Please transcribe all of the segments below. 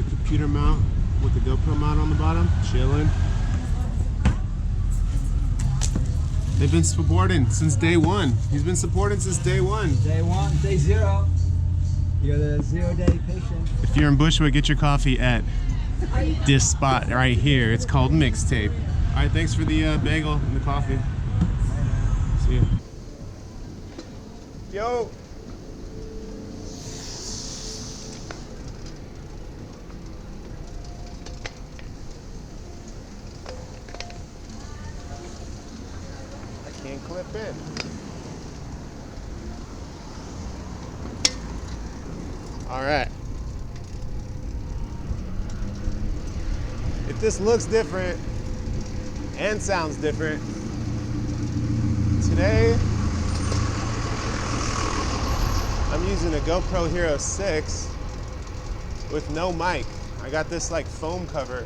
computer mount with the GoPro mount on the bottom, chilling. They've been supporting since day one. He's been supporting since day one. Day one, day zero. You're the 0-day patient. If you're in Bushwick, get your coffee at this spot right here. It's called Mixtape. All right, thanks for the bagel and the coffee. See ya. Yo. I can't clip in. All right. If this looks different and sounds different, today I'm using a GoPro Hero 6 with no mic. I got this like foam cover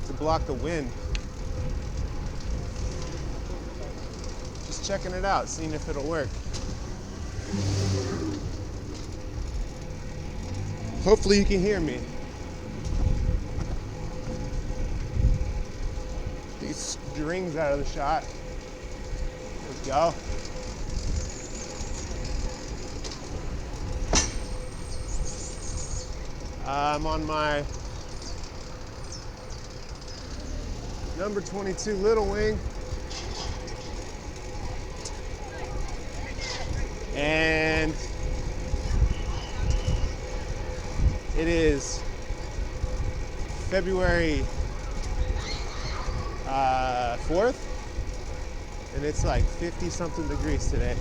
to block the wind. Just checking it out, seeing if it'll work. Hopefully you can hear me. These strings out of the shot. Let's go. I'm on my number 22 Little Wing. And it is February 4th, and it's like 50 something degrees today.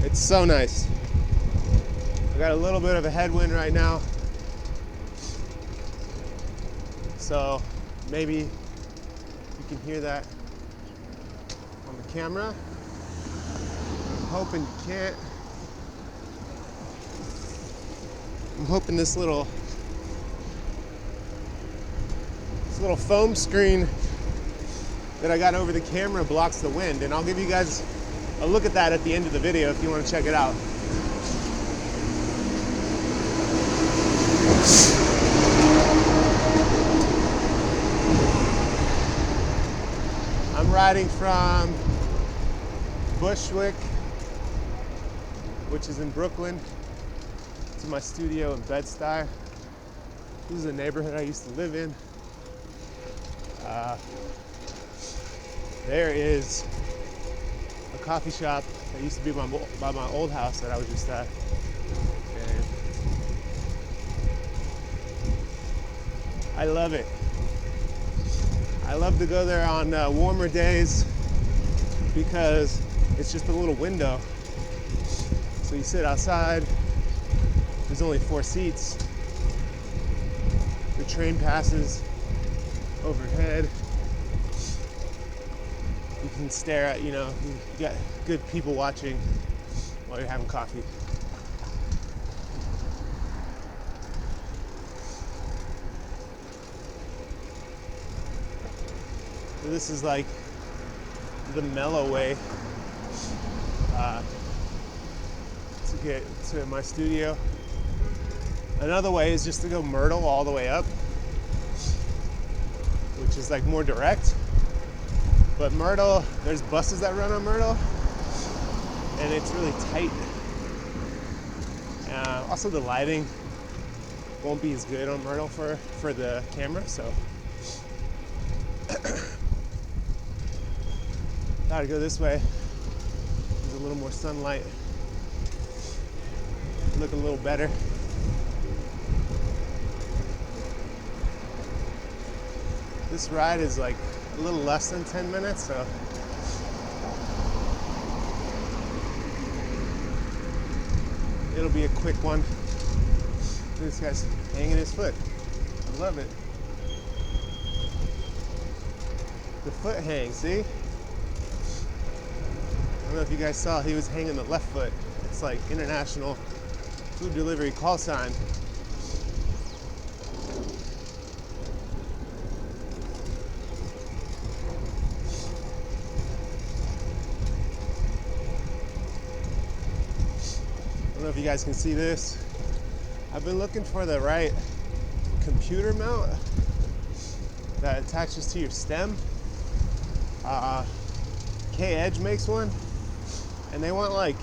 It's so nice. I got a little bit of a headwind right now, so maybe you can hear that on the camera. I'm hoping you can't. I'm hoping this little foam screen that I got over the camera blocks the wind, and I'll give you guys a look at that at the end of the video if you want to check it out. I'm riding from Bushwick, which is in Brooklyn, to my studio in Bed-Stuy. This is a neighborhood I used to live in. There is a coffee shop that used to be by my old house that I was just at. And I love it. I love to go there on warmer days because it's just a little window. So you sit outside, there's only 4 seats. The train passes overhead. You can stare at, you got good people watching while you're having coffee. So this is like the mellow way to get to my studio. Another way is just to go Myrtle all the way up, which is like more direct. But Myrtle, there's buses that run on Myrtle, and it's really tight. Also, the lighting won't be as good on Myrtle for the camera, so gotta go this way. There's a little more sunlight. Look a little better. This ride is like a little less than 10 minutes, so it'll be a quick one. This guy's hanging his foot. I love it. The foot hang, see? I don't know if you guys saw, he was hanging the left foot. It's like international food delivery call sign. I don't know if you guys can see this. I've been looking for the right computer mount that attaches to your stem. K-Edge makes one, and they want like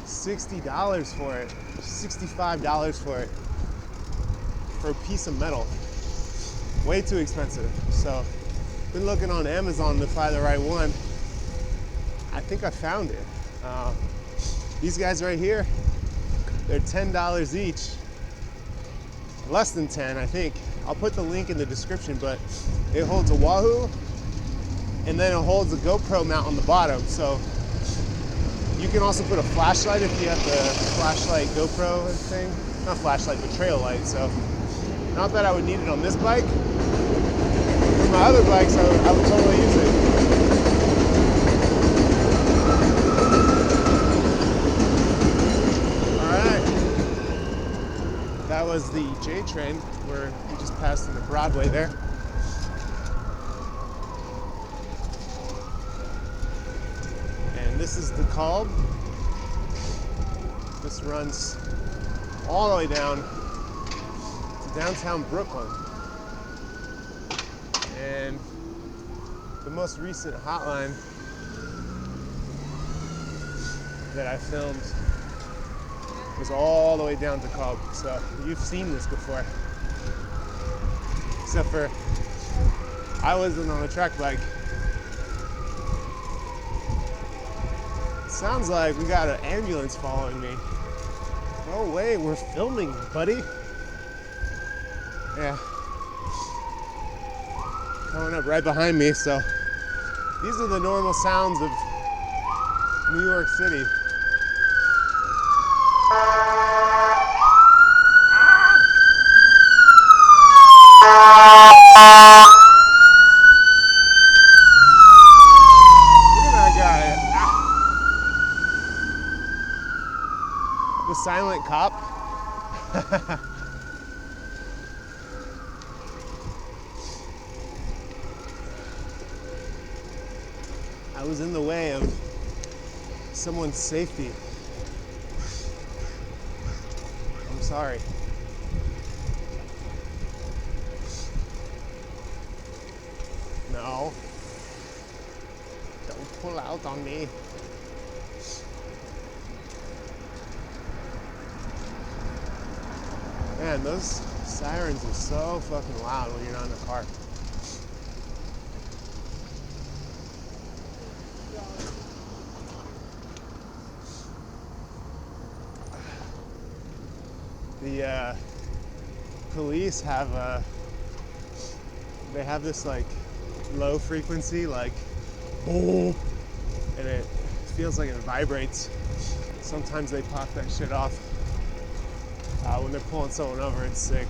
$60 for it, $65 for it, for a piece of metal. Way too expensive. So, been looking on Amazon to find the right one. I think I found it. These guys right here, they're $10 each. Less than 10, I think. I'll put the link in the description, but it holds a Wahoo, and then it holds a GoPro mount on the bottom. So you can also put a flashlight if you have the flashlight GoPro thing. Not flashlight, but trail light. So not that I would need it on this bike. For my other bikes, I would totally use it. That was the J train where we just passed into Broadway there. And this is the Kalb. This runs all the way down to downtown Brooklyn. And the most recent Hotline that I filmed was all the way down to Cobb. So you've seen this before. Except for I wasn't on a track bike. Sounds like we got an ambulance following me. No way, we're filming, buddy. Yeah. Coming up right behind me, so these are the normal sounds of New York City. The silent cop. I was in the way of someone's safety. I'm sorry. No. Don't pull out on me. Man, those sirens are so fucking loud when you're not in the car. The police have they have this like low frequency, like boom, and it feels like it vibrates. Sometimes they pop that shit off. When they're pulling someone over, it's sick.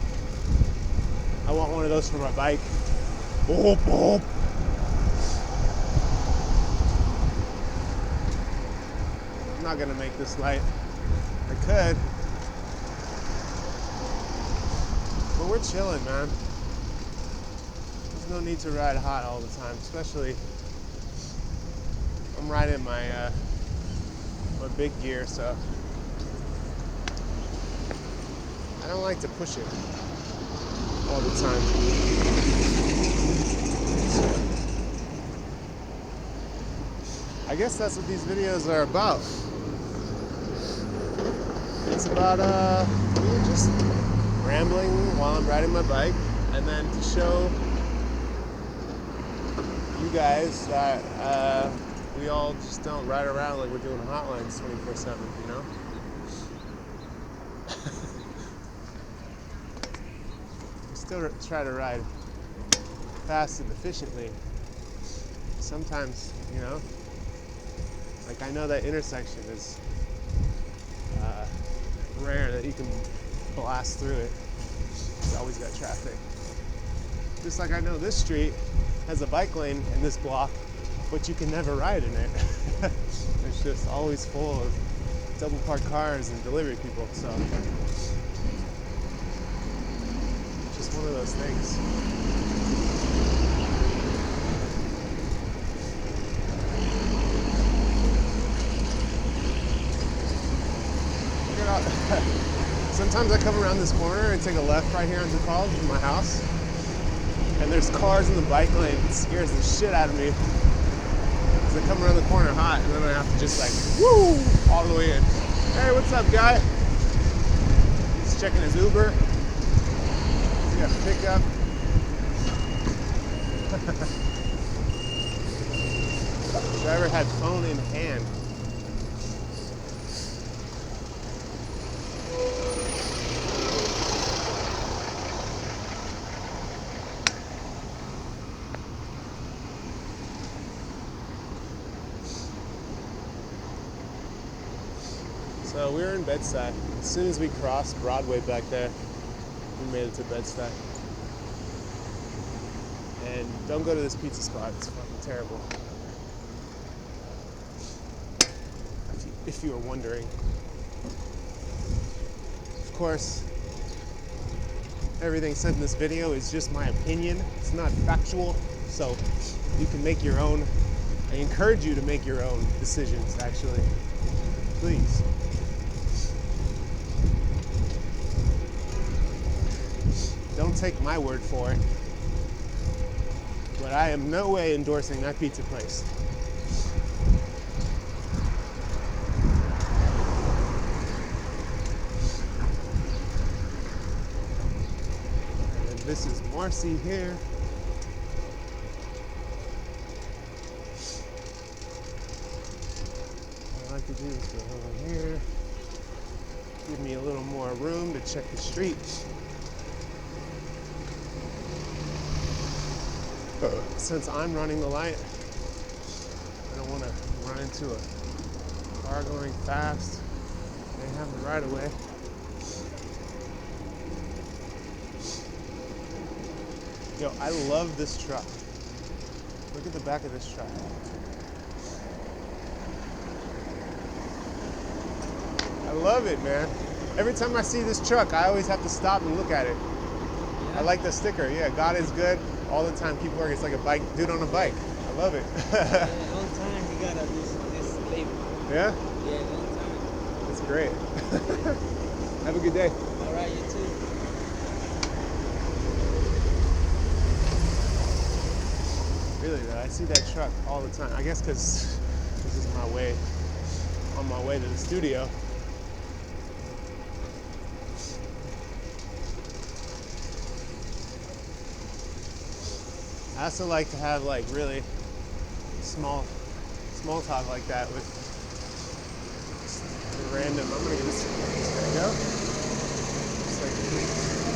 I want one of those for my bike. Boop, boop. I'm not gonna make this light. I could. But we're chilling, man. There's no need to ride hot all the time, especially I'm riding my my big gear, so I don't like to push it all the time. I guess that's what these videos are about. It's about me just rambling while I'm riding my bike, and then to show you guys that we all just don't ride around like we're doing hotlines 24/7, you know? Still try to ride fast and efficiently. Sometimes, you know, like I know that intersection is rare that you can blast through it. It's always got traffic. Just like I know this street has a bike lane in this block, but you can never ride in it. It's just always full of double parked cars and delivery people, so just one of those things. sometimes I come around this corner and take a left right here onto College from my house, and there's cars in the bike lane. It scares the shit out of me. Because I come around the corner hot, and then I have to just like, woo, all the way in. Hey, what's up, guy? He's checking his Uber. He's got a pickup. Driver had phone in hand. So we were in Bed-Stuy. As soon as we crossed Broadway back there, we made it to Bed-Stuy. And don't go to this pizza spot, it's fucking terrible. If you were wondering. Of course, everything said in this video is just my opinion. It's not factual, so you can make your own. I encourage you to make your own decisions, actually. Please. Don't take my word for it. But I am no way endorsing that pizza place. And this is Marcy here. What I like to do is go over here. Give me a little more room to check the streets. Since I'm running the light, I don't want to run into a car going fast. They have the right of way. Yo, I love this truck. Look at the back of this truck. I love it, man. Every time I see this truck, I always have to stop and look at it. I like the sticker. Yeah, God is good. All the time, people are, it's like a bike, dude on a bike. I love it. Yeah, long time he got this label. Yeah? Yeah, long time. That's great. Have a good day. All right, you too. Really though, I see that truck all the time. I guess because this is my way, on my way to the studio. I also like to have like really small talk like that with random. I'm gonna get this. There you go. Just like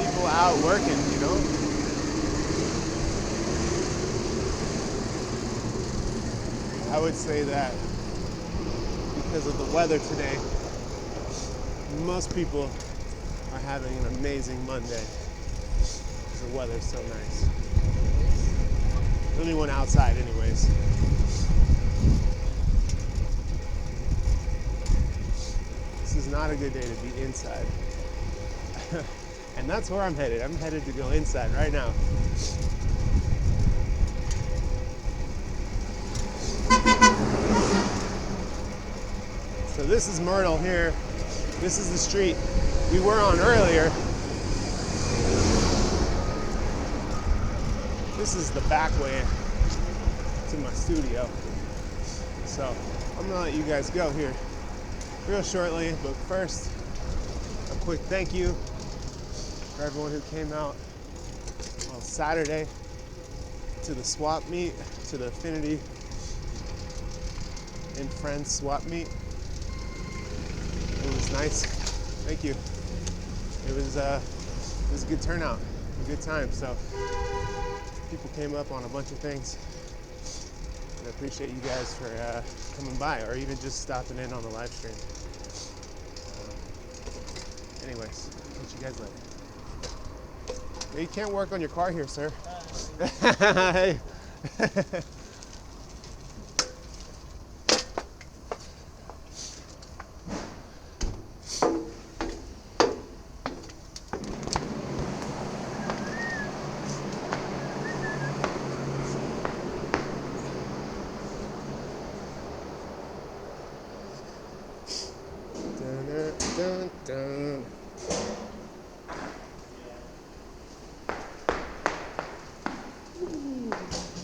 people out working, you know. I would say that because of the weather today, most people are having an amazing Monday because the weather's so nice. Anyone outside anyways. This is not a good day to be inside. And that's where I'm headed. I'm headed to go inside right now. So this is Myrtle here. This is the street we were on earlier. This is the back way to my studio. So I'm gonna let you guys go here real shortly, but first, a quick thank you for everyone who came out on Saturday to the swap meet, to the Affinity and Friends swap meet. It was nice. Thank you. It was a good turnout, a good time. So people came up on a bunch of things. And I appreciate you guys for coming by or even just stopping in on the live stream. Anyways, catch you guys later. Yeah, you can't work on your car here, sir. Hey. Dun, dun, dun, dun.